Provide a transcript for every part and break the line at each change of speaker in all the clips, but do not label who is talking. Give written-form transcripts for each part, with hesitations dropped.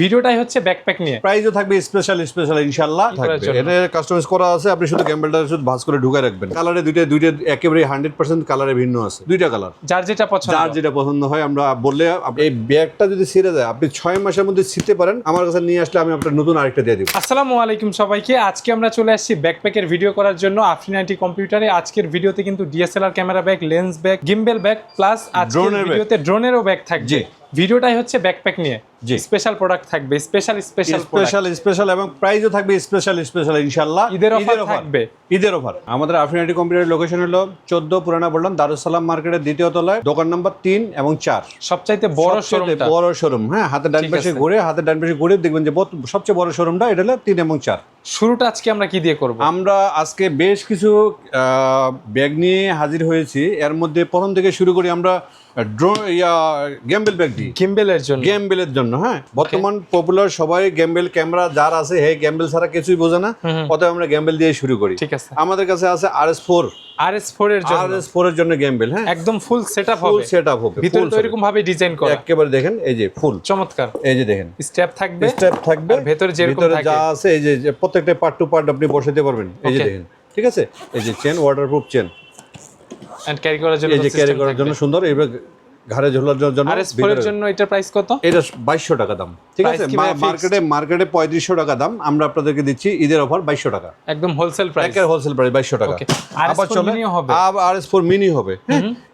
ভিডিওটাই হচ্ছে ব্যাকপ্যাক নিয়ে
প্রাইসও থাকবে স্পেশাল ইনশাআল্লাহ থাকবে। এটা কাস্টমাইজ করা আছে, আপনি শুধু ক্যাম্বেলটা শুধু ভাঁজ করে ঢুকায় রাখবেন। কালারে দুইটা একেবারে 100% কালারে ভিন্ন আছে, দুইটা কালার,
যার যেটা পছন্দ
হয়। আমরা বললে এই ব্যাগটা যদি ছিঁড়ে যায় আপনি 6 মাসের মধ্যে ছিঁড়তে পারেন, আমার কাছে নিয়ে আসলে আমি আপনার নতুন আরেকটা দিয়ে দিব।
আসসালামু আলাইকুম সবাইকে। আজকে আমরা চলে আসছি ব্যাকপ্যাকের ভিডিও করার জন্য আফরিন আইটি কম্পিউটারে। আজকের ভিডিওতে কিন্তু DSLR camera bag, lens bag, gimbal bag plus আজকের ভিডিওতে ড্রোনেরও ব্যাগ থাকবে। ভিডিওটাই হচ্ছে ব্যাকপ্যাক নিয়ে, স্পেশাল প্রোডাক্ট থাকবে, স্পেশাল
এবং প্রাইসও থাকবে স্পেশাল ইনশাআল্লাহ।
ঈদের অফার থাকবে,
ঈদের অফার। আমাদের আফরিন আইটি কম্পিউটারের লোকেশন হলো 14 পুরানা বললাম দারুস সালাম মার্কেটের দ্বিতীয় তলায়, দোকান নম্বর 3 এবং 4,
সবচাইতে বড় শোরুম।
হ্যাঁ, হাতের ডান পাশে ঘুরে দেখবেন যে সবচেয়ে বড় শোরুমটা এটা হলো 3 এবং 4।
শুরুটা আজকে আমরা কি দিয়ে করব?
আমরা আজকে বেশ কিছু ব্যাগ নিয়ে হাজির হয়েছি। এর মধ্যে প্রথম থেকে শুরু করি আমরা গেম্বেল ব্যাগ দিই, গেম্বেলের জন্য। হ্যাঁ, বর্তমান পপুলার সবাই গেম্বেল ক্যামেরা যার আছে, হে গেম্বেল ছাড়া কিছুই বোঝে না, অতএব আমরা গেম্বেল দিয়ে শুরু করি। ঠিক আছে, আমাদের কাছে আছে RS4 এর জন্য গেম্বেল। হ্যাঁ,
একদম ফুল সেটআপ হবে, ভিতরে তো এরকম ভাবে ডিজাইন করা,
একেবারে দেখেন এই যে ফুল চমৎকার। এই যে দেখেন
স্টেপ থাকবে,
আর ভেতরে যেরকম থাকে যা আছে এই যে প্রত্যেকটা পার্ট টু পার্ট আপনি বসাতে পারবেন। এই যে দেখেন, ঠিক আছে, এই যে chain waterproof chain
and carry করার
জন্য সুন্দর। এবার ঘাড়ে ঝোলার জন্য
RS4 এর জন্য এটার প্রাইস কত?
এটা 2200 টাকা দাম। ঠিক আছে, মার্কেটে 3500 টাকা দাম, আমরা আপনাদেরকে দিচ্ছি ঈদের অফার 2200 টাকা,
একদম হোলসেল প্রাইস,
2200 টাকা। আবার চলে RS4 মিনি হবে।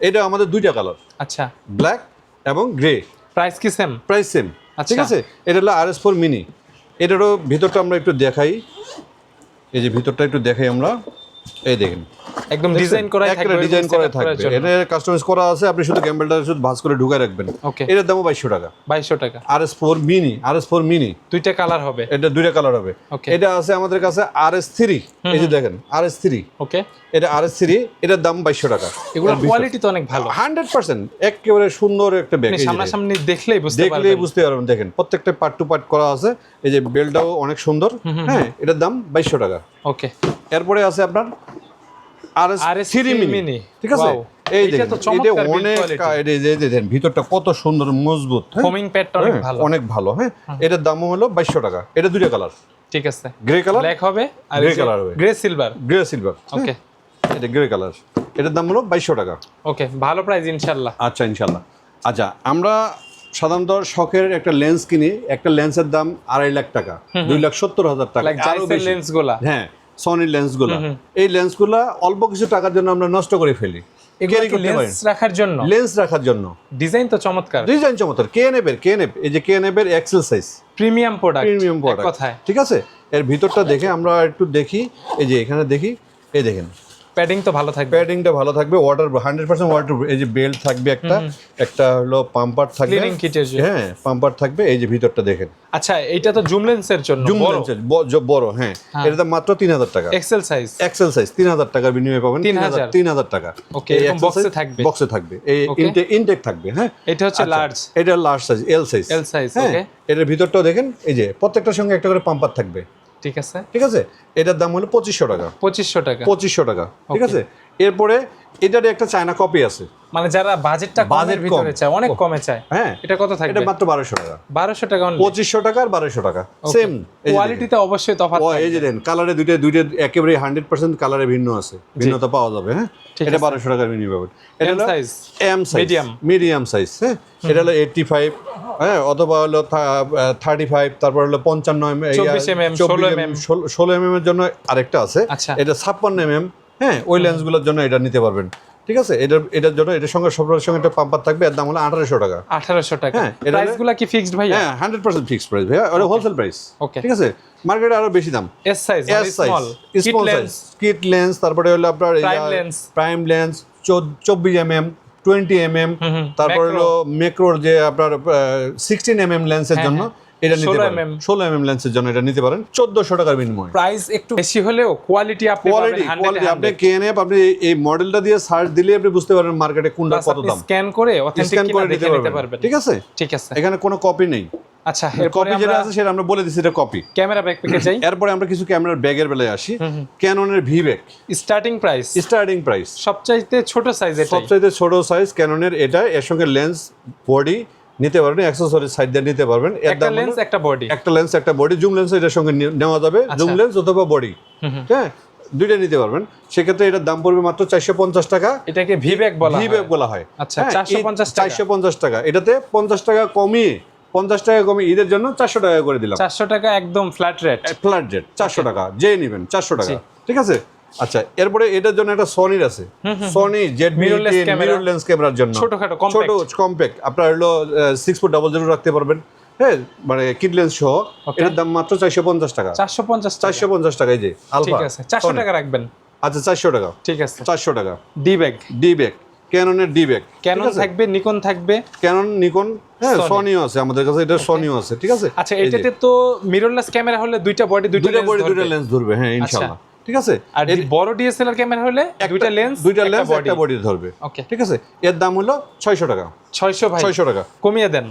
এটা আমাদের দুইটা কালার, আচ্ছা, ব্ল্যাক এবং গ্রে।
প্রাইস কি সেম?
প্রাইস সেম, ঠিক আছে। এটা হলো RS4 মিনি। এটারও ভিতরটা আমরা একটু দেখাই, এই যে ভিতরটা একটু দেখাই আমরা। এই দেখেন,
একদম ডিজাইন করা থাকবে।
এটা কাস্টমাইজ করা আছে, আপনি শুধু ক্যাম্বেলটা শুধু ভাঁজ করে ঢুকায় রাখবেন। এটার দাম 2200 টাকা। RS4 মিনি
দুইটা কালার হবে,
এটা দুইটা কালার হবে। এটা আছে আমাদের কাছে RS3, এই যে দেখেন RS3। ওকে, এটা RS3, এটার দাম 2200 টাকা।
এগুলোর কোয়ালিটি তো অনেক ভালো,
100% একেবারে সুন্দর একটা ব্যাগ।
সামনাসামনি দেখলেই বুঝতে
পারবেন। দেখেন প্রত্যেকটা পার্ট টু পার্ট করা আছে। এই যে বেলটাও অনেক সুন্দর। হ্যাঁ, এটার দাম 2200 টাকা।
ওকে,
এরপরে আছে আপনার RS3 মিনি। ঠিক আছে, এই দেখেন এটা অনেক ভিতরটা কত সুন্দর মজবুত,
ফোমিং প্যাডটা
অনেক ভালো। হ্যাঁ, এটার দাম হলো 2200 টাকা। এটা দুইটা কালার,
ঠিক আছে,
গ্রে কালার,
ব্ল্যাক হবে আর
গ্রে কালার হবে,
গ্রে সিলভার।
ওকে, এটা গ্রে কালার, এটার দাম হলো 2200 টাকা।
ওকে, ভালো প্রাইস ইনশাআল্লাহ।
আচ্ছা, ইনশাআল্লাহ। আচ্ছা, আমরা সাধারণত শখের একটা লেন্স কিনি, একটা লেন্সের দাম 2.5 লাখ টাকা, 2,70,000 টাকা।
লেন্সগুলা,
হ্যাঁ, সনির লেন্সগুলা, এই লেন্সগুলা অল্প কিছু টাকার জন্য আমরা নষ্ট করে ফেলি।
লেন্স রাখার জন্য ডিজাইন তো চমৎকার,
কেএনএফ এই যে কেএনএফ এর এক্সেল সাইজ
প্রিমিয়াম প্রোডাক্ট
কথায়। ঠিক আছে, এর ভিতরটা দেখে আমরা একটু দেখি। এই যে এখানে দেখি, এই দেখেন
প্যাডিংটা
ভালো থাকবে, 100% ওয়াটারপ্রুফ। এই যে বেল্ট থাকবে, একটা হলো পাম্পার থাকবে, হ্যাঁ পাম্পার থাকবে। এই যে ভিতরটা দেখেন।
আচ্ছা, এটা তো জুম লেন্সের জন্য
বড়। হ্যাঁ, এটা দাম মাত্র 3000 টাকা। এক্সেল সাইজ 3000 টাকার বিনিময়ে পাবেন। 3000 টাকা।
ওকে,
বক্সে থাকবে এই ইনটেক থাকবে। হ্যাঁ,
এটা হচ্ছে লার্জ,
এটা লার্জ সাইজ, এল সাইজ। ওকে, এটার ভিতরটাও দেখেন, এই যে প্রত্যেকটার সঙ্গে একটা করে পাম্পার থাকবে। ঠিক আছে, এটার দাম হলো 2500 টাকা। 2500 টাকা। ঠিক আছে, এরপরে এটার একটা চায়না কপি আছে,
মানে যারা বাজেটটা কমের ভিতরে চায়, অনেক কমে চায়।
হ্যাঁ,
এটা কত থাকবে?
এটা মাত্র 1200 টাকা।
1200 টাকা,
2500 টাকা আর 1200 টাকা সেম।
কোয়ালিটিতে অবশ্যই তফাৎ থাকবে।
এই যে দেন, কালারে দুইটা একেবারে 100% কালারে ভিন্ন আছে, ভিন্নতা পাওয়া যাবে। হ্যাঁ, এটা 1200 টাকার মিনিমাম পাবেন। এটা হলো এম সাইজ, মিডিয়াম সাইজ। হ্যাঁ, এটা হলো 85, হ্যাঁ, অথবা হলো 35, তারপর হলো 55 mm, 16 mm এর জন্য আরেকটা আছে। এটা 56 mm। হ্যাঁ, ওই লেন্সগুলোর জন্য এটা নিতে পারবেন। ঠিক আছে, এটার জন্য এটার সঙ্গে সবার সঙ্গে একটা পাম্পার থাকবে। এর দাম হলো 1800 টাকা।
1800 টাকা। হ্যাঁ, প্রাইসগুলো কি ফিক্সড ভাইয়া?
হ্যাঁ, 100% ফিক্সড প্রাইস ভাইয়া, ওটা হোলসেল প্রাইস। ঠিক আছে, মার্কেটে আরো বেশি দাম।
S size, small size,
kit lens, তারপরে হলো আপনার প্রাইম লেন্স 24 mm, 20 mm, তারপর হলো ম্যাক্রোর যে আপনার 16 mm লেন্সের জন্য এটা নিতে পারেন। 16 mm লেন্সের জন্য এটা নিতে পারেন 1400 টাকার বিনিময়ে।
প্রাইস একটু বেশি হলেও কোয়ালিটি আপনি
আপনি কেএনএফ আপনি এই মডেলটা দিয়ে সার্চ দিলে আপনি বুঝতে পারবেন মার্কেটে কোনটা কত দাম।
স্ক্যান করে অথেন্টিক কিনা দেখে নিতে পারবেন।
ঠিক আছে, এখানে কোনো কপি নেই।
আচ্ছা,
কপি যেটা আছে সেটা আমরা বলে দিছি, এটা কপি।
ক্যামেরা ব্যাকপ্যাকে যাই,
এরপরে আমরা কিছু ক্যামেরার ব্যাগের বেলায় আসি। ক্যাননের ভি ব্যাগ
স্টার্টিং প্রাইস সবচাইতে ছোট সাইজ,
ক্যাননের এটা। এর সঙ্গে লেন্স, বডি, নিতে পারবেন, অ্যাকসেসরিজ সাইড দিয়ে নিতে পারবেন।
একটা লেন্স একটা বডি,
একটা লেন্স একটা বডি, জুম লেন্স এটার সঙ্গে নেওয়া যাবে, জুম লেন্স অথবা বডি, হ্যাঁ দুইটা নিতে পারবেন। সেক্ষেত্রে এটার দাম পড়বে মাত্র 450 টাকা।
এটাকে ভিব্যাক
বলা হয়।
আচ্ছা 450
টাকা। এটাতে 50 টাকা কমিয়ে 50 টাকা কমিয়ে ঈদের জন্য 400 টাকা করে দিলাম।
400 টাকা একদম ফ্ল্যাট রেট
400 টাকা যে নেবেন 400 টাকা, ঠিক আছে। আচ্ছা এরপরে এটার জন্য একটা সনির আছে, সনি জেড মিরর লেন্স ক্যামেরার জন্য
ছোটখাটো
কম্প্যাক্ট, আপনার হলো 6'00" রাখতে পারবেন, হ্যাঁ মানে কিট লেন্স সহ। এটার দাম মাত্র 450 টাকা। 450 টাকা। এই যে আলফা,
ঠিক আছে 400 টাকা রাখবেন।
আচ্ছা 400 টাকা,
ঠিক আছে
400 টাকা।
ডি ব্যাগ
ক্যাননের ডি ব্যাগ,
ক্যানন থাকবে, নিকন থাকবে,
ক্যানন নিকন, হ্যাঁ সনিও আছে আমাদের কাছে, এটা সনিও আছে, ঠিক আছে।
আচ্ছা এটাতে তো মিররলেস ক্যামেরা হলে দুইটা বডি দুইটা
লেন্স ধরবে, হ্যাঁ ইনশাআল্লাহ, ঠিক আছে।
আর বড় ডিএসএলআর ক্যামেরা হলে দুইটা লেন্স
একটা বডি ধরবে, ওকে ঠিক আছে। এর দাম হলো 600 টাকা।
600 ভাই
600 টাকা
কমিয়ে দেন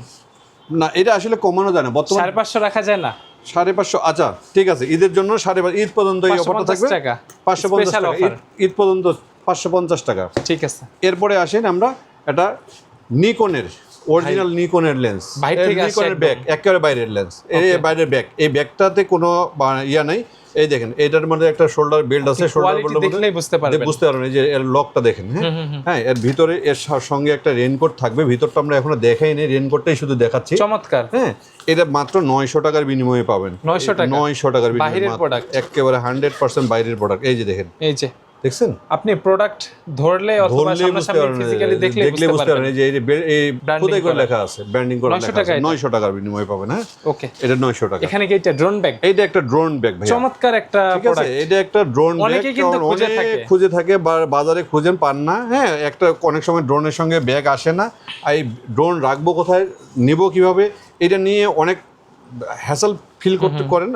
না, এটা আসলে কমানো যায় না বর্তমানে।
550 রাখা যায় না?
550, আচ্ছা ঠিক আছে। ঈদের জন্য 550, ঈদ পর্যন্ত এই অফারটা থাকবে 550 টাকা, ঈদ পর্যন্ত 550 টাকা,
ঠিক আছে।
এরপরে আসেন আমরা এটা নিকনের অরিজিনাল নিকনের লেন্স, নিকনের ব্যাগ, একেবারে বাইরের লেন্স, এই বাইরের ব্যাগ। এই ব্যাগটাতে কোনো ইয়া নাই। এই দেখেন এটার মধ্যে একটা শোল্ডার বেল্ট আছে, শোল্ডার বেল্ট দেখলেই বুঝতে পারবেন। এই যে এর লকটা দেখেন, হ্যাঁ এর ভিতরে এর সঙ্গে একটা রেইনকোট থাকবে। ভিতরটা আমরা এখনো দেখাই নেই, রেইনকোটটাই শুধু দেখাচ্ছি।
চমৎকার,
হ্যাঁ এটা মাত্র 900 টাকার বিনিময়ে পাবেন।
900 টাকার
বিনিময়ে একেবারে 100% বাইরের প্রোডাক্ট। এই যে দেখেন, এই যে দেখছেন,
আপনি প্রোডাক্ট ধরলে অথবা সামনাসামনি ফিজিক্যালি দেখলে বুঝতে পারবেন। এই যে এই খোদাই করে লেখা আছে, ব্র্যান্ডিং করে লেখা আছে, 900 টাকার বিনিময়ে পাবেন। হ্যাঁ ওকে, এটা 900 টাকা। এখানে কি এটা ড্রোন ব্যাগ?
এইটা একটা ড্রোন ব্যাগ ভাই, চমৎকার একটা প্রোডাক্ট। এটা একটা ড্রোন ব্যাগ, অনেকে কিন্তু খুঁজে থাকে বাজারে, খুঁজেন পান না। হ্যাঁ একটা অনেক সময় ড্রোনের সঙ্গে ব্যাগ আসে না, এই ড্রোন রাখবো কোথায়, নিব কিভাবে, এটা নিয়ে অনেক হ্যাসেল ফিল করতে করেন,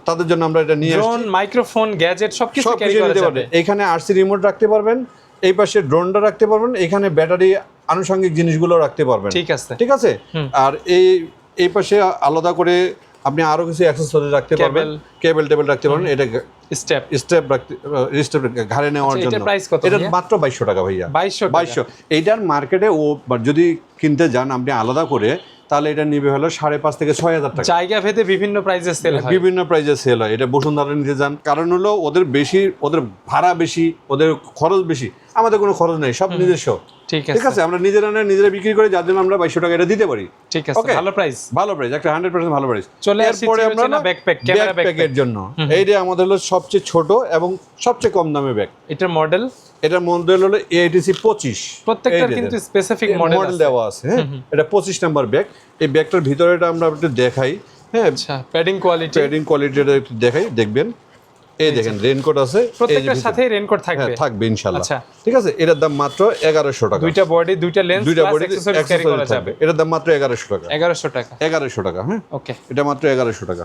তাদের জন্য আমরা এটা নিয়ে আসছি।
ড্রোন, মাইক্রোফোন, গ্যাজেট সবকিছু ক্যারি করা যাবে।
এখানে আরসি রিমোট রাখতে পারবেন, এই পাশে ড্রোনটা রাখতে পারবেন, এখানে ব্যাটারি আনুষঙ্গিক জিনিসগুলো রাখতে পারবেন, ঠিক আছে। আর এই পাশে আলাদা করে আপনি আরো কিছু অ্যাকসেসরি রাখতে পারবেন, কেবল টেবিল রাখতে পারবেন। এটা স্টেপ রাখতে, ঘাড়ে নেওয়ার জন্য। এটা মাত্র 2200 টাকা ভাইয়া, 2200। এইটার মার্কেটে যদি কিনতে যান আপনি আলাদা করে, তাহলে এটা নিবে হলো 5,500 থেকে 6,000 টাকা।
জায়গা ভেদে বিভিন্ন প্রাইসে
সেল হয়। এটা বসুন্ধরা নিতে যান, কারণ হলো ওদের ভাড়া বেশি, ওদের খরচ বেশি। আমাদের কোনো খরচ নেই, সব নিজস্ব, ঠিক আছে। আমরা নিজেরা বিক্রি করে, যার জন্য আমরা 2200 টাকা এটা দিতে পারি, ঠিক আছে। ভালো প্রাইস, একটা 100% ভালো প্রাইস।
এরপরে আমরা
ব্যাকপ্যাকের জন্য, এইটা আমাদের হলো সবচেয়ে ছোট এবং সবচেয়ে কম দামে ব্যাগ।
এটার মডেল
হলো AATC 25।
প্রত্যেকটার কিন্তু স্পেসিফিক মডেল
দেওয়া আছে। হ্যাঁ এটা 25 নাম্বার ব্যাগ। এই ব্যাগটার ভিতরেটা আমরা একটু দেখাই। হ্যাঁ
আচ্ছা, প্যাডিং
কোয়ালিটিটা একটু দেখাই, দেখবেন। এই দেখেন রেইনকোট আছে,
প্রত্যেকটার সাথেই রেইনকোট থাকবে
ইনশাআল্লাহ, ঠিক আছে। এটার দাম মাত্র 1100 টাকা।
দুইটা বডি, দুইটা লেন্স, দুইটা বডি ক্যারি করা যাবে।
এটার দাম মাত্র 1100 টাকা। 1100 টাকা, হ্যাঁ ওকে, এটা মাত্র 1100 টাকা।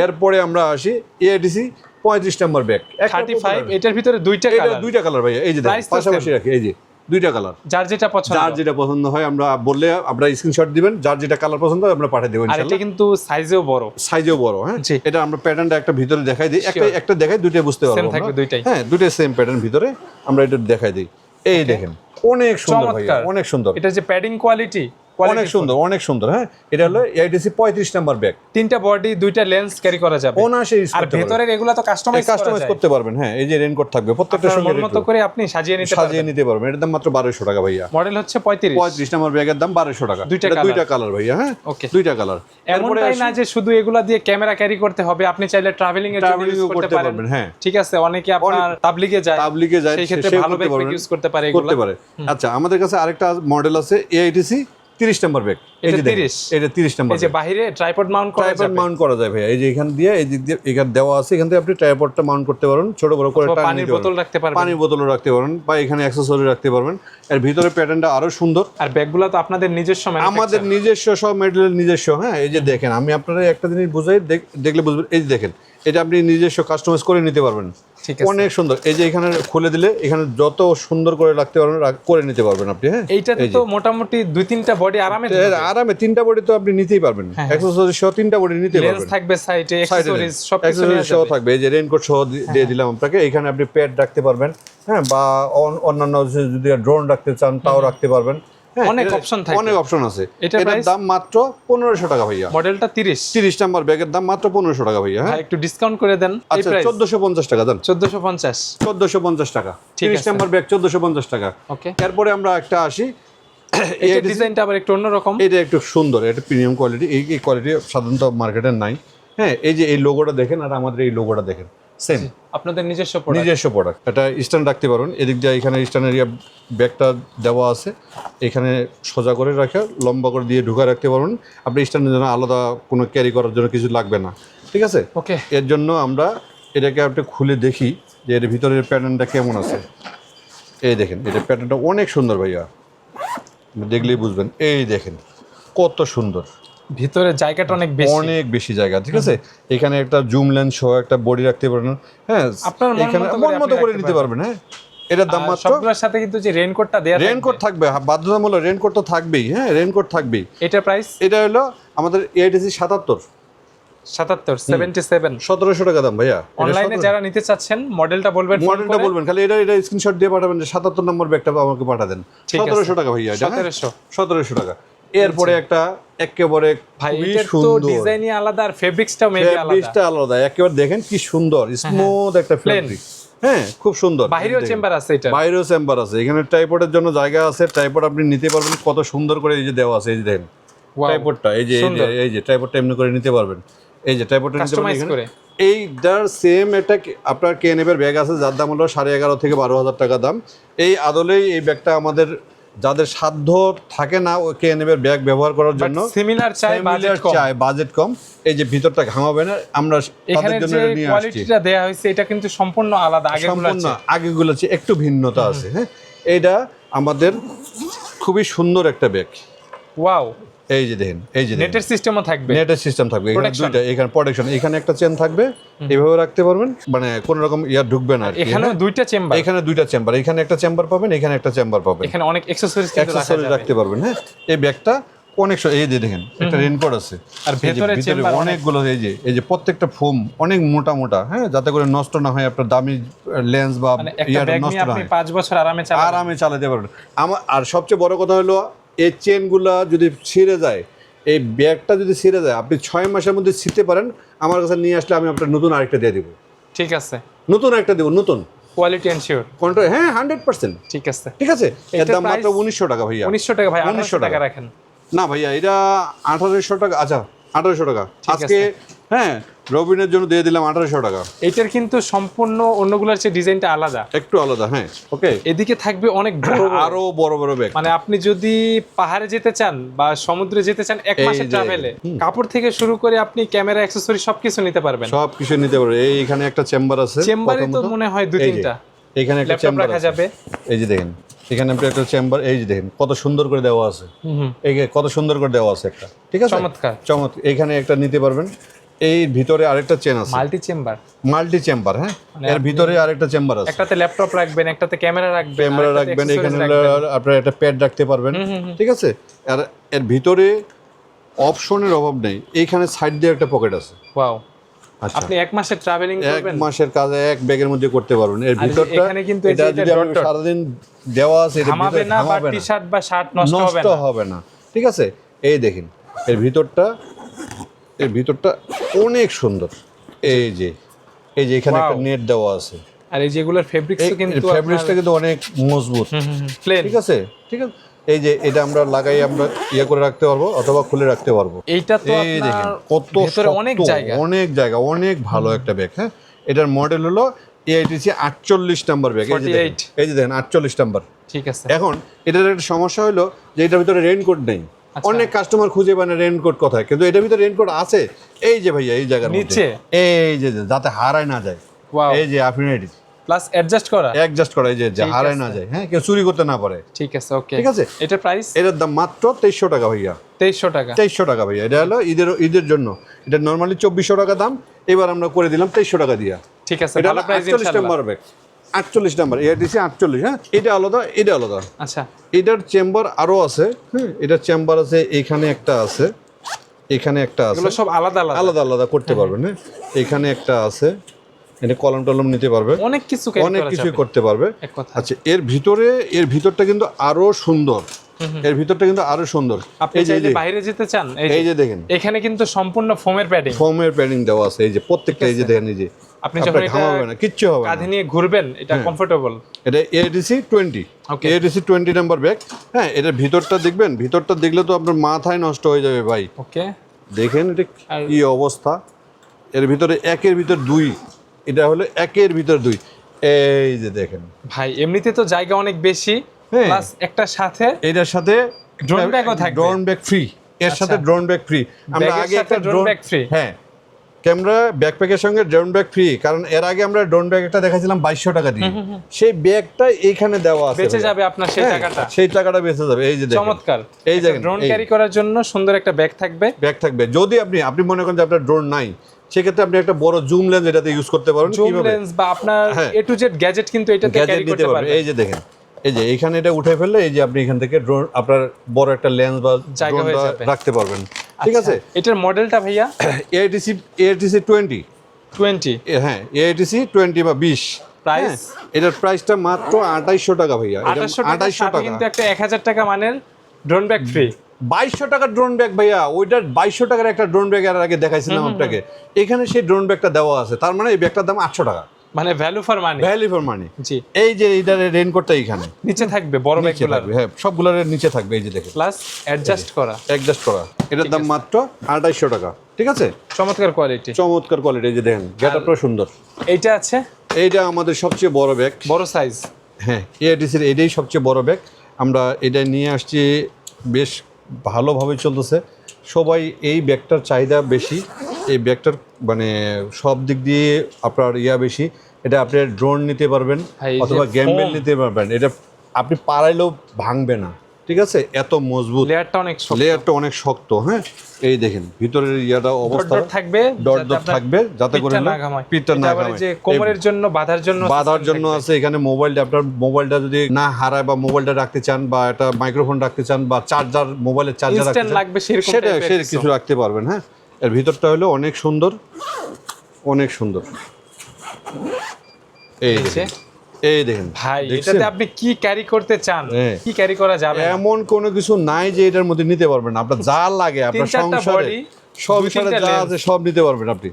এরপরে আমরা আসি AATC 35 নাম্বার ব্যাগ
35। এটার ভিতরে দুইটা
কালার ভাই, এই যে পাশাপাশি রাখি, এই যে দুইটা কালার, যার যেটা পছন্দ হয় আমরা বললে আপনারা স্ক্রিনশট দিবেন, যার যেটা কালার পছন্দ হয় আমরা পাঠিয়ে দেব ইনশাআল্লাহ।
আর এটা কিন্তু সাইজেও বড়, হ্যাঁ
এটা আমরা প্যাটার্নটা একটা ভিতরে দেখাই দিই, একটা দেখাই, দুইটাই বুঝতে পারবো হ্যাঁ দুইটাই সেম প্যাটার্ন ভিতরে আমরা এটা দেখাই দিই। এই দেখেন অনেক সুন্দর ভাইয়া, অনেক সুন্দর।
এটা যে প্যাডিং কোয়ালিটি
অনেক সুন্দর। হ্যাঁ এটা হলো AATC 35 নাম্বার ব্যাগ।
তিনটা বডি, দুইটা লেন্স ক্যারি করা যাবে,
আর
ভেতরের এগুলা তো কাস্টমাইজ
করতে পারবেন। হ্যাঁ এই যে রেইনকোট থাকবে, প্রত্যেকটার সঙ্গে
মতো করে আপনি সাজিয়ে নিতে পারবেন।
এটার দাম মাত্র 1200 টাকা ভাইয়া।
মডেল হচ্ছে 35
নাম্বার ব্যাগের দাম 1200 টাকা। দুইটা কালার ভাইয়া, হ্যাঁ ওকে, দুইটা কালার।
এমনটাই না যে শুধু এগুলা দিয়ে ক্যামেরা ক্যারি করতে হবে, আপনি চাইলে ট্রাভেলিং এর জন্য ইউজ করতে পারবেন। হ্যাঁ ঠিক আছে, অনেকে আপনার তাবলিগে যায়, সেই ক্ষেত্রে ভালো ব্যাগ ইউজ করতে পারে, এগুলা।
আচ্ছা আমাদের কাছে আরেকটা মডেল আছে AATC 30 নাম্বার ব্যাগ। এটা 30 নাম্বার,
এই যে বাইরে ট্রাইপড মাউন্ট করা যায়
ভাইয়া। এই যে এখান দিয়ে, এই দিক দিয়ে এখানে দেওয়া আছে, এখান থেকে আপনি ট্রাইপডটা মাউন্ট করতে পারেন, ছোট বড় করে
পানির বোতল রাখতে পারবেন,
পানির বোতলও রাখতে পারেন, বা এখানে অ্যাকসেসরি রাখতে পারবেন। এর ভিতরে প্যাটার্নটা আরো সুন্দর।
আর ব্যাগগুলো তো আপনাদের নিজস্ব,
আমাদের নিজস্ব, সব মেটেরিয়াল নিজস্ব। হ্যাঁ এই যে দেখেন, আমি আপনারা একটা জিনিস বুঝাই, দেখলে বুঝবেন। এই যে দেখেন, এটা আপনি নিজস্ব কাস্টমাইজ করে নিতে পারবেন, অনেক সুন্দর। এই যে এখানে খুলে দিলে এখানে যত সুন্দর করে রাখতে পারবেন, করে নিতে পারবেন আপনি। হ্যাঁ
এইটাতে তো মোটামুটি 2-3টা বডি আরামে
3টা বডি তো আপনি নিতেই পারবেন, অ্যাকসেসরি সহ 3টা বডি নিতে পারবেন।
লেন্স থাকবে সাইডে, অ্যাকসেসরিজ সবকিছু
সহ থাকবে। এই যে রেইনকোট সহ দিয়ে দিলাম আপনাকে। এখানে আপনি প্যাড রাখতে পারবেন, হ্যাঁ, বা অন্যান্য যদি ড্রোন রাখতে চান তাও রাখতে পারবেন।
অনেক অপশন থাকে,
অনেক অপশন আছে।
এটার
দাম মাত্র 1500 টাকা ভাইয়া।
মডেলটা 30
নাম্বার ব্যাগের দাম মাত্র 1500 টাকা ভাইয়া।
হ্যাঁ, একটু ডিসকাউন্ট করে দেন।
আচ্ছা 1450 টাকা দেন।
1450
টাকা। 30 নাম্বার ব্যাগ 1450 টাকা।
ওকে,
এরপরে আমরা একটা আসি,
এই ডিজাইনটা আবার একটু অন্যরকম,
এটা একটু সুন্দর, এটা প্রিমিয়াম কোয়ালিটি। এই কোয়ালিটি সাধারণত মার্কেটে নাই। হ্যাঁ, এই যে এই লোগোটা দেখেন আর আমাদের এই লোগোটা দেখেন, সেম
আপনাদের নিজস্ব
প্রোডাক্ট। এটা স্ট্যান্ড রাখতে পারবেন, এদিক দিয়ে এখানে স্ট্যান্ড এরিয়া ব্যাগটা দেওয়া আছে, এখানে সোজা করে রাখা, লম্বা করে দিয়ে ঢুকা রাখতে পারবেন। আপনি স্ট্যান্ডের জন্য আলাদা কোনো ক্যারি করার জন্য কিছু লাগবে না, ঠিক আছে?
ওকে,
এর জন্য আমরা এটাকে একটু খুলে দেখি যে এর ভিতরের প্যাটার্নটা কেমন আছে। এই দেখেন, এটা প্যাটার্নটা অনেক সুন্দর ভাইয়া, দেখলেই বুঝবেন। এই দেখেন কত সুন্দর,
ভিতরে জায়গাটা অনেক
বেশি জায়গা, ঠিক আছে? এখানে একটা জুম লেন্স সহ একটা বডি রাখতে পারেন। হ্যাঁ,
আপনার
এখানে মন মতো করে নিতে পারবেন। হ্যাঁ, এটার দাম মাত্র,
সবগুলোর সাথে কিন্তু যে রেইনকোটটা দেয়া থাকবে,
রেইনকোট থাকবে, বাধ্যতামূলক রেইনকোট তো থাকবেই। হ্যাঁ, রেইনকোট থাকবেই।
এটা প্রাইস,
এটা হলো আমাদের AITC 77 1700 টাকা দাম ভাইয়া।
অনলাইনে যারা নিতে চাচ্ছেন মডেলটা বলবেন,
খালি এটা স্ক্রিনশট দিয়ে পাঠাবেন যে 77 নম্বর ব্যাগটা আমাকে পাঠা দেন। 1700 টাকা ভাইয়া, এটা 1700 টাকা। এরপরে একটা একেবারে খুবই সুন্দর
ডিজাইনই আলাদা আর ফেব্রিক্সটাও মেবি
আলাদা। একেবারে দেখেন কি সুন্দর স্মুথ একটা ফেব্রিক। হ্যাঁ, খুব সুন্দর।
বাইরেও চেম্বার আছে, এটা
বাইরেও চেম্বার আছে। এখানে ট্রাইপডের জন্য জায়গা আছে, ট্রাইপড আপনি নিতে পারবেন। কত সুন্দর করে এই যে দেওয়া আছে, এই যে দেখেন ট্রাইপডটা, এই যে ট্রাইপডটা এমনি করে নিতে পারবেন। এই যে ট্রাইপডটা নিতে পারবেন। এইটার সেম এটা আপনার কেএনএফের ব্যাগ আছে, যার দাম হলো 11,500 থেকে 12,000 টাকা দাম। এই আদলেই এই ব্যাগটা আমাদের যাদের সাধ্য থাকে না ওই কেএনএফের ব্যাগ ব্যবহার করার জন্য,
সিমিলার চাই,
বাজেট কম, এই যে ভিতরটা ঘামাবে না, আমরা তাদের জন্য নিয়ে আসছি।
কোয়ালিটিটা দেয়া হয়েছে এটা কিন্তু সম্পূর্ণ আলাদা,
আগেগুলো চেয়ে একটু ভিন্নতা আছে। হ্যাঁ, এইটা আমাদের খুবই সুন্দর একটা ব্যাগ।
ওয়াও,
এই যে দেখেন, এই যে
নেটের সিস্টেমও থাকবে,
নেটের সিস্টেম থাকবে। এখানে দুইটা, এখানে প্রোটেকশন, এখানে একটা চেন থাকবে, এইভাবে রাখতে পারবেন, মানে কোনো রকম ইয়ার ঢুকবে না।
এখানে দুইটা চেম্বার,
এখানে দুইটা চেম্বার, এখানে একটা চেম্বার পাবেন, এখানে একটা চেম্বার পাবেন।
এখানে অনেক অ্যাকসেসরিজ
রাখতে পারবেন। হ্যাঁ, এই ব্যাগটা অনেক, এই যে দেখেন একটা রেইনকোট আছে,
আর ভেতরে চেম্বার
অনেকগুলো, এই যে প্রত্যেকটা ফোম অনেক মোটা মোটা। হ্যাঁ, যাতে করে নষ্ট না হয়, আপনার দামি লেন্স বা
ইয়ার নষ্ট না হয়, 5 বছর আরামে
চালাতে পারবেন। আর সবচেয়ে বড় কথা হলো এই চেনগুলা যদি ছিঁড়ে যায়, এই ব্যাগটা যদি ছিঁড়ে যায়, আপনি 6 মাসের মধ্যে ছিঁড়তে পারেন, আমার কাছে নিয়ে আসলে আমি আপনার নতুন আরেকটা দিয়ে দিব।
ঠিক আছে,
নতুন একটা দেব, নতুন
কোয়ালিটি এনশিওর
কন্ট্রোল। হ্যাঁ, 100%।
ঠিক আছে,
ঠিক আছে। এর দাম মাত্র 1900 টাকা ভাইয়া।
1900 টাকা ভাই, 1900 টাকা রাখেন
না ভাইয়া, এটা 1800 টাকা। আচ্ছা, 1800 টাকা আজকে। হ্যাঁ, রবিনের জন্য দিয়ে দিলাম 1800 টাকা।
এটার কিন্তু সম্পূর্ণ অন্যগুলোর চেয়ে ডিজাইনটা আলাদা,
একটু আলাদা। হ্যাঁ, ওকে।
এদিকে থাকবে অনেক
আরো বড় বড় ব্যাগ, মানে
আপনি যদি পাহাড়ে যেতে চান বা সমুদ্রে যেতে চান, 1 মাসের ট্রাভেলে, কাপড় থেকে শুরু করে আপনি ক্যামেরা, অ্যাকসেসরি সবকিছু নিতে পারবেন।
সবকিছু নিতে পারবেন। এইখানে একটা চেম্বার আছে,
চেম্বারে তো মনে হয় 2-3টা।
এখানে একটা চেম্বার রাখা যাবে। এই যে দেখেন, এখানে একটা চেম্বার, এই যে দেখেন কত সুন্দর করে দেওয়া আছে, এই কত সুন্দর করে দেওয়া আছে একটা। ঠিক আছে, চমৎকার। এখানে একটা নিতে পারবেন। এই ভিতরে আরেকটা চেন আছে, মাল্টি চেম্বার। হ্যাঁ, এর ভিতরে আরেকটা চেম্বার আছে,
একটাতে ল্যাপটপ রাখবেন, একটাতে ক্যামেরা রাখবেন,
এখানে আপনারা একটা প্যাড রাখতে পারবেন। ঠিক আছে। আর এর ভিতরে অপশনের অভাব নেই। এইখানে সাইড দিয়ে একটা পকেট আছে।
ওয়াও, আপনি 1 মাসের ট্রাভেলিং করবেন,
1 মাসের কাজ এক ব্যাগের মধ্যে করতে পারবেন। এর ভিতরটা
এখানে কিন্তু
এটা যদি আপনি সারাদিন দেওয়া আছে, এটা
ঘামাবে না, বা টি-শার্ট বা শার্ট নষ্ট হবে না।
ঠিক আছে। এই দেখেন, এর ভিতরটা অনেক সুন্দর। এই যে এখানে একটা নেট দেওয়া আছে,
আর এই যেগুলোর ফেব্রিক্সও
কিন্তু অনেক মজবুত। ঠিক আছে। এই যে এটা আমরা লাগাই, আমরা ইয়ে করে রাখতে পারবো অথবা খুলে রাখতে পারবো।
এইটা তো
এই দেখেন কত
অনেক
জায়গা, অনেক ভালো একটা ব্যাগ। হ্যাঁ, এটার মডেল হলো AITC 48 নাম্বার ব্যাগ। এই যে দেখেন 48 নাম্বার।
ঠিক আছে।
এখন এটার একটা সমস্যা হলো যে এটার ভিতরে রেইনকোট নেই। অনেক কাস্টমার খুঁজে পায় না রেইনকোট কোথায়, কিন্তু এটার ভিতরে রেইনকোট আছে। এই যে ভাইয়া, এই জায়গার মধ্যে, এই যে যাতে হারায় না যায়। এই যে আফিনিটি
প্লাস অ্যাডজাস্ট করা,
এই যে হারায় না যায়। হ্যাঁ, কেউ চুরি করতে না পারে।
ঠিক আছে, ওকে।
ঠিক আছে।
এটা প্রাইস,
এটার দাম মাত্র 2300 টাকা ভাইয়া। 2300 টাকা ভাইয়া। এটা হলো ঈদের জন্য। এটা নরমালি 2400 টাকা দাম, এবার আমরা করে দিলাম 2300 টাকা দিয়া।
ঠিক আছে,
এটা 48 নাম্বার ব্যাগ, 48 নাম্বার AITC 48। হ্যাঁ, এটা আলাদা, এটা আলাদা।
আচ্ছা,
এটার চেম্বার আরো আছে। হ্যাঁ, এটার চেম্বার আছে, এখানে একটা আছে, এখানে একটা আছে,
এগুলো সব আলাদা
আলাদা করতে পারবেন। হ্যাঁ, এখানে একটা আছে, এটা কলম টলম নিতে পারবে, অনেক কিছু করতে পারবে। আচ্ছা, এর ভিতরটা কিন্তু আরো সুন্দর। এর ভিতরটা কিন্তু আরো সুন্দর।
আপনি চাইলে বাইরে যেতে চান,
এই যে দেখেন
এখানে কিন্তু সম্পূর্ণ ফোমের প্যাডিং
দেওয়া আছে। এই যে প্রত্যেকটা, এই যে দেখেন, এই যে
আপনি যখন
ঘামাবে না, কিচ্ছু হবে না,
কাঁধে নিয়ে ঘুরবেন এটা কমফোর্টেবল।
এটা এডিসি 20, এডিসি 20 নাম্বার ব্যাগ। হ্যাঁ, এটার ভিতরটা দেখবেন, ভিতরটা দেখলে তো আপনার মাথায় নষ্ট হয়ে যাবে ভাই।
ওকে,
দেখেন এটা কি অবস্থা। এর ভিতরে একের ভিতর দুই, এটা হলো একের ভিতর দুই। এই যে দেখেন
ভাই, এমনিতে তো জায়গা অনেক বেশি, প্লাস একটা সাথে
এটার সাথে
ড্রোন ব্যাগও থাকবে,
ড্রোন ব্যাগ ফ্রি, এর সাথে ড্রোন ব্যাগ ফ্রি। আমরা আগে একটা
ড্রোন ব্যাগ ফ্রি,
হ্যাঁ, ক্যামেরা ব্যাকপ্যাকের সঙ্গে ড্রোন ব্যাগ ফ্রি, কারণ এর আগে আমরা ড্রোন ব্যাগ একটা দেখাছিলাম 2200 টাকা দিয়ে। সেই ব্যাগটা এইখানে দেওয়া আছে,
বেঁচে যাবে আপনার সেই টাকাটা,
সেই টাকাটা বেঁচে যাবে। এই যে দেখেন,
চমৎকার।
এই দেখেন,
ড্রোন ক্যারি করার জন্য সুন্দর একটা ব্যাগ থাকবে।
যদি আপনি মনে করেন যে আপনার ড্রোন নাই, সেক্ষেত্রে আপনি একটা বড় জুম লেন্স এটাতে ইউজ করতে পারেন।
জুম লেন্স বা আপনার এ টু জেড গ্যাজেট কিন্তু এটাতে ক্যারি করতে পারবেন।
এই যে দেখেন, এই যে এখানে এটা উঠে ফেললে এই যে আপনি এখান থেকে ড্রোন, আপনার বড় একটা লেন্স বা ড্রোনটা রাখতে পারবেন। ঠিক আছে,
এটার মডেলটা ভাইয়া
এআইটিসি 20, হ্যাঁ, এআইটিসি 20 বা 20।
প্রাইস,
এটার প্রাইসটা মাত্র 2800 টাকা ভাইয়া।
2800 টাকা কিন্তু একটা 1000 টাকা মানের ড্রোন ব্যাগ ফ্রি।
2200 টাকার ড্রোন ব্যাগ ভাইয়া, ওইটার 2200 টাকার একটা ড্রোন ব্যাগ এর আগে দেখাইছিলাম আপনাকে। এখানে সেই ড্রোন ব্যাগটা দেওয়া আছে, তার মানে এই ব্যাগটার দাম 800 টাকা।
মানে ভ্যালু ফর মানি,
জি। এই যে এইটার রেইনকোটটা এখানে
নিচে থাকবে, বড় ব্যাগগুলো
থাকবে, হ্যাঁ, সবগুলোর নিচে থাকবে। এই যে দেখেন,
প্লাস অ্যাডজাস্ট করা।
এটার দাম মাত্র 2800 টাকা। ঠিক আছে,
চমৎকার কোয়ালিটি।
এই যে দেখেন, গেটআপটা সুন্দর।
এইটা আছে,
এইটা আমাদের সবচেয়ে বড় ব্যাগ,
বড় সাইজ।
হ্যাঁ, এআইটিসির এটাই সবচেয়ে বড় ব্যাগ। আমরা এটা নিয়ে আসছি, বেশ ভালোভাবে চলতেছে। সবাই এই ব্যাগটার চাহিদা বেশি, এই ব্যাগটার মানে সব দিক দিয়ে আপনার বেশি। এটা আপনি ড্রোন নিতে পারবেন অথবা গেমবেল নিতে পারবেন। এটা আপনি পাড়াইলেও ভাঙবে না। ঠিক আছে, এত মজবুত, লেয়ারটা অনেক শক্ত। হ্যাঁ, এই দেখেন ভিতরের অবস্থা
থাকবে,
ডট থাকবে, যাতে করে পিঠটা না ঘামায়।
যে কোমরের জন্য বাঁধার জন্য
আছে এখানে। আপনার মোবাইলটা যদি না হারায় বা মোবাইলটা রাখতে চান বা একটা মাইক্রোফোন রাখতে চান বা চার্জার, মোবাইলের চার্জার রাখতে চান, সেটা কিছু রাখতে পারবেন। হ্যাঁ, এর ভিতরটা হলো অনেক সুন্দর, অনেক সুন্দর। এই দেখেন
ভাই, এটাতে আপনি কি ক্যারি করতে চান, কি ক্যারি করা যাবে,
এমন কোনো কিছু নাই যে এটার মধ্যে নিতে পারবেন। আপনার যা লাগে, আপনার সংসারে যা আছে সব নিতে পারবেন আপনি।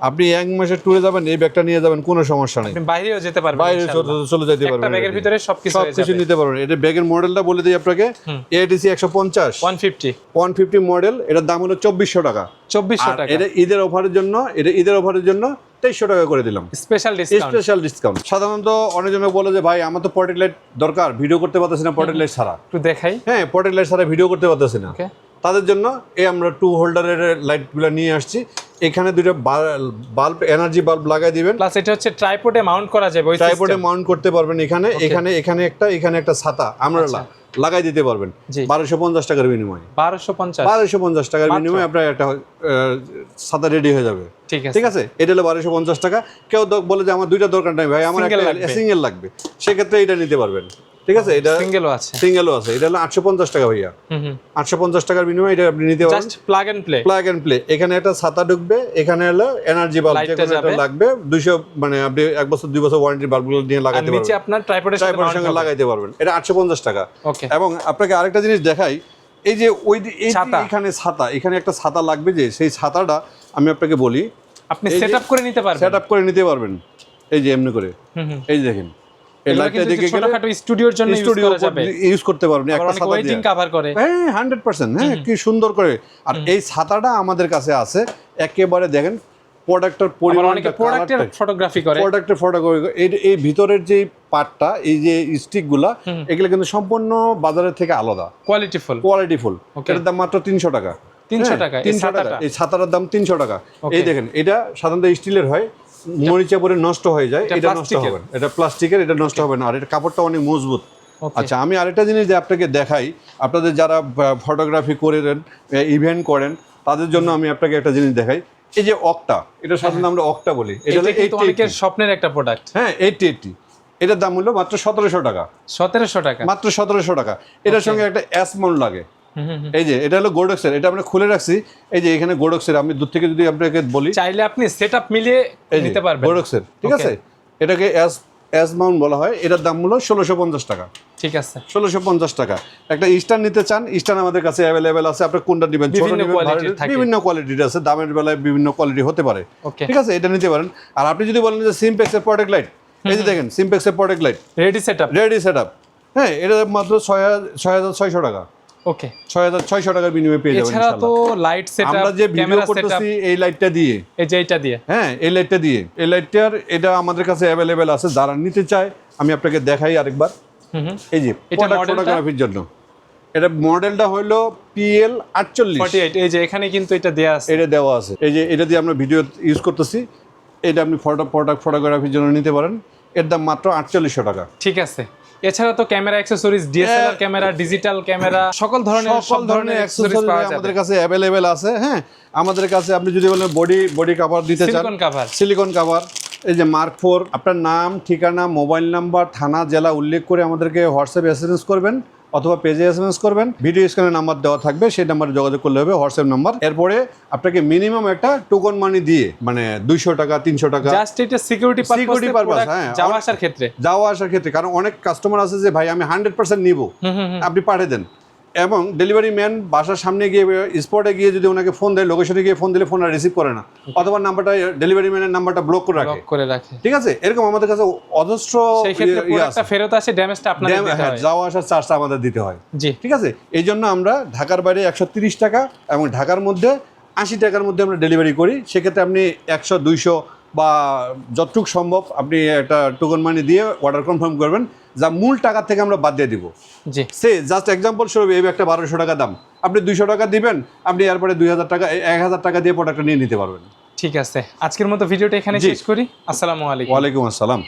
আপনি এক মাসের ট্যুরে যাবেন, এই ব্যাগটা নিয়ে যাবেন, কোনো সমস্যা নেই।
বাইরেও যেতে পারবেন,
বাইরে চলে যেতে পারবেন,
ব্যাগের ভিতরে সবকিছু
নিতে পারবেন। এটা ব্যাগের মডেলটা বলে দিই আপনাকে, এআইটিসি 150 মডেল। এটার দাম হলো 2400 টাকা।
2400 টাকা।
এটা ঈদের অফারের জন্য 2300 টাকা করে দিলাম, স্পেশাল ডিসকাউন্ট। সাধারণত অনেকজন বলে যে ভাই, আমার তো পটেট লাইট দরকার, ভিডিও করতে পারতেছি না পটেট লাইট ছাড়া।
একটু দেখাই,
হ্যাঁ, পটেট লাইট ছাড়া ভিডিও করতে পারতেছি না। তাদের জন্য আমরা 2 হোল্ডারের লাইটগুলো নিয়ে আসছি। এখানে দুটো বাল্ব, এনার্জি বাল্ব লাগাই দিবেন।
প্লাস এটা হচ্ছে ট্রাইপডে মাউন্ট করা যাবে,
ট্রাইপডে মাউন্ট করতে পারবেন। এখানে একটা ছাতা আমরা লাগাই দিতে পারবেন 1250 টাকার বিনিময়ে। 1250 টাকার বিনিময়ে আপনার একটা ছাতা রেডি হয়ে যাবে। ঠিক আছে, এটা হলো 1250 টাকা। কেউ বলে যে আমার দুইটা দরকার নাই ভাই, আমার একটা সিঙ্গেল লাগবে, সেক্ষেত্রে এটা নিতে পারবেন। ঠিক আছে, এটা সিঙ্গেলও আছে। এটা হলো 850 টাকা ভাইয়া। 850 টাকার বিনিময়ে এটা আপনি নিতে পারবেন।
Plug and play.
এখানে একটা ছাতা ঢুকবে, এখানে হলো এনার্জি বাল্ব, যেটা লাগবে 200, মানে আপনি 1 বছর 2 বছর ওয়ারেন্টি বাল্বগুলো নিয়ে লাগাতে পারবেন, নিচে আপনার ট্রাইপডের সঙ্গে লাগাইতে পারবেন। এটা 850 টাকা। এবং আপনাকে আরেকটা জিনিস দেখাই, এই যে এখানে একটা ছাতা লাগবে, যে সেই ছাতাটা আমি আপনাকে বলি,
আপনি সেটআপ করে নিতে পারবেন।
এই যে এমনি করে, এই যে দেখেন,
এই লাইটটা দেখে ছোটখাটো স্টুডিওর জন্য
ইউজ করতে পারবেন একটা ছাতা দিয়ে।
ওয়েটিং কভার করে,
হ্যাঁ 100%। হ্যাঁ, কি সুন্দর করে। আর এই ছাতাটা আমাদের কাছে আছে একেবারে, দেখেন প্রোডাক্টের ফটোগ্রাফি করে। এই ভিতরের যে পার্টটা, এই যে স্টিকগুলা, এগুলো কিন্তু সম্পূর্ণ বাজারের থেকে আলাদা, কোয়ালিটিফুল। এটার দাম মাত্র 300 টাকা।
300 টাকা
এই ছাতাটার দাম 300 টাকা। এই দেখেন, এটা সাধারণত স্টিলের হয়, মরিচা পরে নষ্ট হয়ে যায়, এটা নষ্ট হবে না। এটা প্লাস্টিকের, এটা নষ্ট হবে না। আর এটা কাপড়টা অনেক মজবুত। আচ্ছা, আমি আরেকটা জিনিস যে আপনাকে দেখাই, আপনাদের যারা ফটোগ্রাফি করেন, ইভেন্ট করেন, তাদের জন্য আমি আপনাকে একটা জিনিস দেখাই। এই যে অক্টা, এটা সাধারণত আমরা অক্টা বলি। এটা
কিন্তু অনেকের স্বপ্নের একটা প্রোডাক্ট।
হ্যাঁ, 80 এটার দাম হলো মাত্র 1700 টাকা।
1700 টাকা,
মাত্র 1700 টাকা। এটার সঙ্গে একটা এস মাউন্ট লাগে। এই যে এটা হলো গোডক্সের, এটা আমরা খুলে রাখছি। এই যে এখানে গোডক্সের, আমি দূর থেকে যদি আপনাকে বলি,
চাইলে আপনি সেটআপ মিলিয়ে নিতে পারবেন।
গোডক্সের, ঠিক আছে, এটাকে এস মাউন্ট বলা হয়। এটার দাম হলো 1650 টাকা।
ঠিক আছে
1650 টাকা। একটা স্টার নিতে চান, স্টার আমাদের কাছে অ্যাভেলেবেল আছে, আপনি কোনটা নেবেন, ছোট
বিভিন্ন
নেবেন,
quality-র থাকে।
বিভিন্ন কোয়ালিটির আছে, দামের বেলায় বিভিন্ন কোয়ালিটি হতে পারে,
ওকে
ঠিক আছে, এটা নিতে পারেন। আর আপনি যদি বলেন যে সিমপেক্সের প্রোডাক্ট লাইট, এই যে দেখেন সিমপেক্সের product light
ready setup,
ready setup, হ্যাঁ, এটা মাত্র 6600 টাকা,
ওকে
6600 টাকার বিনিময়ে পেয়ে যাবেন
এছাড়া তো
ইনশাআল্লাহ।
লাইট সেটআপ,
আমরা যে ভিডিও
ক্যামেরা সেটআপ,
করতেছি এই লাইটটা দিয়ে,
এই যে এইটা দিয়ে,
হ্যাঁ, এই লাইটটা দিয়ে, এই লাইটটার এটা আমাদের কাছে অ্যাভেলেবেল আছে, যারা নিতে চায় আমি আপনাকে দেখাই আরেকবার। এই যে
এটা
প্রোডাক্ট
মডেলটা?
ফটোগ্রাফির জন্য এটা মডেলটা হলো PL 48,
48, এই যে এখানে কিন্তু এটা দেয়া আছে,
এটা দেওয়া আছে, এই যে এটা দিয়ে আমরা ভিডিও ইউজ করতেছি, এটা আপনি প্রোডাক্ট ফটোগ্রাফির জন্য নিতে পারেন, এর দাম মাত্র 4800 টাকা।
ঠিক আছে। এছাড়া তো camera accessories, DSLR camera, digital camera, সকল ধরনের অ্যাকসেসরিজ পাওয়া যাবে
আমাদের কাছে অ্যাভেলেবেল আছে, হ্যাঁ, আমাদের কাছে আপনি যদি বলেন বডি কভার দিতে চান,
সিলিকন কভার,
সিলিকন কভার, এই যে মার্ক 4, আপনার নাম, ঠিকানা, মোবাইল নাম্বার, থানা, জেলা উল্লেখ করে আমাদেরকে হোয়াটসঅ্যাপ এসএমএস করবেন অথবা পেজে এসএমএস করবেন, ভিডিও স্ক্রিনে নাম্বার দেওয়া থাকবে, সেই নাম্বারে যোগাযোগ করলে হবে, হোয়াটসঅ্যাপ নাম্বার। এরপরে আপনাকে মিনিমাম একটা টোকন মানি দিয়ে, মানে 200 টাকা 300 টাকা,
জাস্ট এটা সিকিউরিটি পারপাস,
হ্যাঁ,
যাওয়া আসার ক্ষেত্রে,
কারণ অনেক কাস্টমার আছে যে ভাই আমি 100% নিব, আপনি পাঠিয়ে দেন, এবং ডেলিভারি ম্যান বাসার সামনে গিয়ে স্পটে গিয়ে যদি ওনাকে ফোন দেয়, লোকেশনে গিয়ে ফোন দিলে ফোন আর রিসিভ করে না, অথবা নাম্বারটা ডেলিভারি ম্যানের নাম্বারটা ব্লক করে রাখে, ঠিক আছে, এরকম আমাদের কাছে অজস্র,
সেই ক্ষেত্রে প্রোডাক্টটা ফেরত আসে, ড্যামেজটা আপনাদের দিতে হয়,
যাওয়া আসার চার্জটা আমাদের দিতে হয়,
জি,
ঠিক আছে। এই জন্য আমরা ঢাকার বাইরে 130 টাকা এবং ঢাকার মধ্যে 80 টাকার মধ্যে আমরা ডেলিভারি করি। সেক্ষেত্রে আপনি 100 200 বা যতটুকু সম্ভব আপনি একটা টোকন মানি দিয়ে অর্ডার কনফার্ম করবেন, যা মূল টাকা থেকে আমরা বাদ দিয়ে দিব।
জি,
সে জাস্ট এক্সাম্পল স্বরূপ এই একটা 1200 টাকা দাম, আপনি 200 টাকা দিবেন, আপনি এরপরে 2000 টাকা 1000 টাকা দিয়ে প্রোডাক্টটা নিয়ে নিতে পারবেন।
ঠিক আছে। আজকের মতো ভিডিওটা এখানে শেষ করি। আসসালামু আলাইকুম।
ওয়ালাইকুম আসসালাম।